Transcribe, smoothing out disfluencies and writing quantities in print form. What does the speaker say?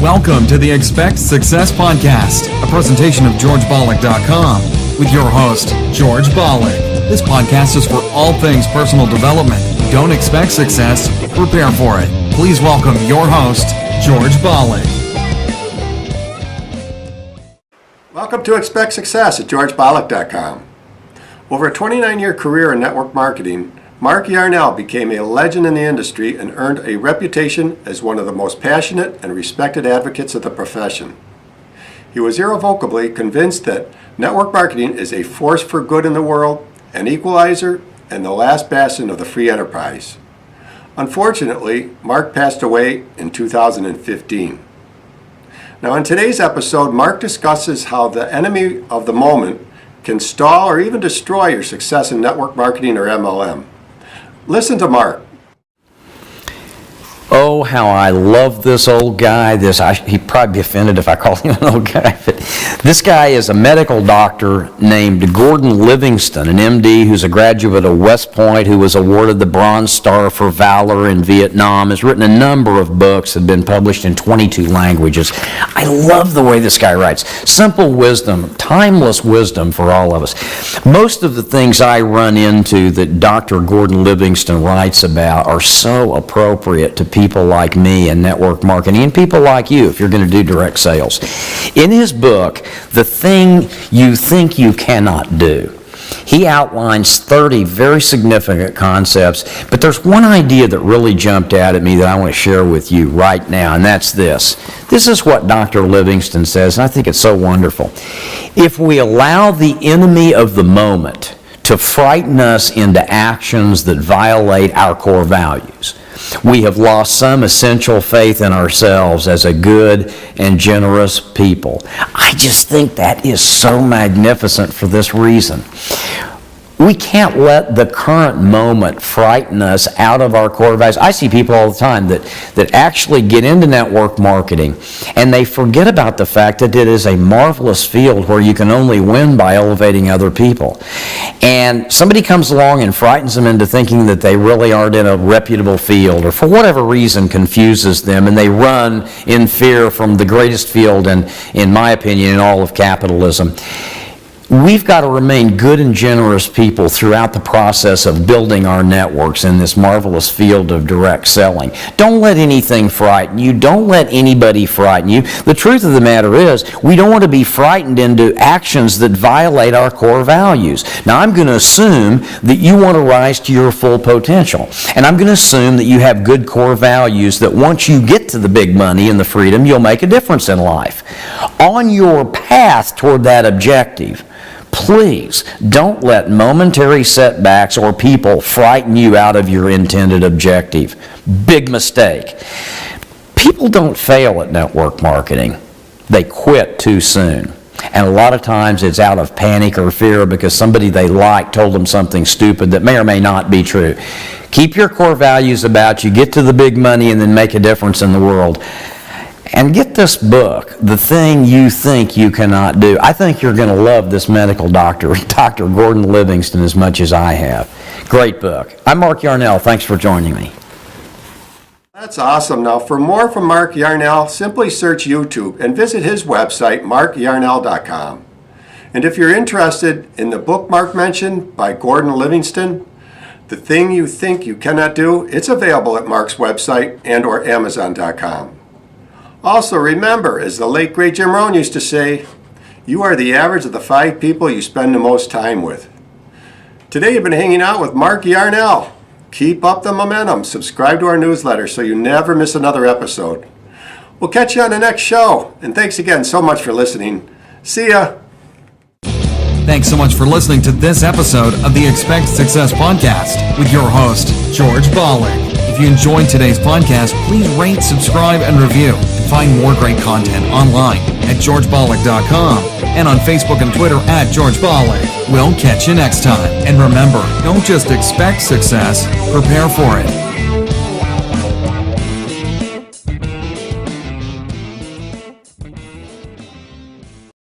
Welcome to the Expect Success Podcast, a presentation of GeorgeBalek.com with your host, George Balek. This podcast is for all things personal development. Don't expect success, prepare for it. Please welcome your host, George Balek. Welcome to Expect Success at GeorgeBalek.com. Over a 29-year career in network marketing, Mark Yarnell became a legend in the industry and earned a reputation as one of the most passionate and respected advocates of the profession. He was irrevocably convinced that network marketing is a force for good in the world, an equalizer, and the last bastion of the free enterprise. Unfortunately, Mark passed away in 2015. Now, in today's episode, Mark discusses how the enemy of the moment can stall or even destroy your success in network marketing or MLM. Listen to Mark. Oh, how I love this old guy. He'd probably be offended if I call him an old guy. But this guy is a medical doctor named Gordon Livingston, an MD who's a graduate of West Point, who was awarded the Bronze Star for Valor in Vietnam, has written a number of books that have been published in 22 languages. I love the way this guy writes. Simple wisdom, timeless wisdom for all of us. Most of the things I run into that Dr. Gordon Livingston writes about are so appropriate to people like me in network marketing and people like you if you're going to do direct sales. In his book, The Thing You Think You Cannot Do, he outlines 30 very significant concepts, but there's one idea that really jumped out at me that I want to share with you right now, and that's this. This is what Dr. Livingston says, and I think it's so wonderful. If we allow the enemy of the moment to frighten us into actions that violate our core values, we have lost some essential faith in ourselves as a good and generous people. I just think that is so magnificent for this reason. We can't let the current moment frighten us out of our core values. I see people all the time that actually get into network marketing and they forget about the fact that it is a marvelous field where you can only win by elevating other people. And somebody comes along and frightens them into thinking that they really aren't in a reputable field, or for whatever reason confuses them, and they run in fear from the greatest field in my opinion, in all of capitalism. We've got to remain good and generous people throughout the process of building our networks in this marvelous field of direct selling. Don't let anything frighten you. Don't let anybody frighten you. The truth of the matter is, we don't want to be frightened into actions that violate our core values. Now, I'm going to assume that you want to rise to your full potential. And I'm going to assume that you have good core values that once you get to the big money and the freedom, you'll make a difference in life. On your path toward that objective, please don't let momentary setbacks or people frighten you out of your intended objective. Big mistake. People don't fail at network marketing. They quit too soon. And a lot of times it's out of panic or fear because somebody they like told them something stupid that may or may not be true. Keep your core values about you, get to the big money, and then make a difference in the world. And get this book, The Thing You Think You Cannot Do. I think you're going to love this medical doctor, Dr. Gordon Livingston, as much as I have. Great book. I'm Mark Yarnell. Thanks for joining me. That's awesome. Now, for more from Mark Yarnell, simply search YouTube and visit his website, markyarnell.com. And if you're interested in the book Mark mentioned by Gordon Livingston, The Thing You Think You Cannot Do, it's available at Mark's website and or Amazon.com. Also, remember, as the late great Jim Rohn used to say, you are the average of the 5 people you spend the most time with. Today you've been hanging out with Mark Yarnell. Keep up the momentum. Subscribe to our newsletter so you never miss another episode. We'll catch you on the next show. And thanks again so much for listening. See ya. Thanks so much for listening to this episode of the Expect Success Podcast with your host, George Balek. If you enjoyed today's podcast, please rate, subscribe, and review. And find more great content online at GeorgeBalek.com and on Facebook and Twitter at George Balek. We'll catch you next time. And remember, don't just expect success, prepare for it.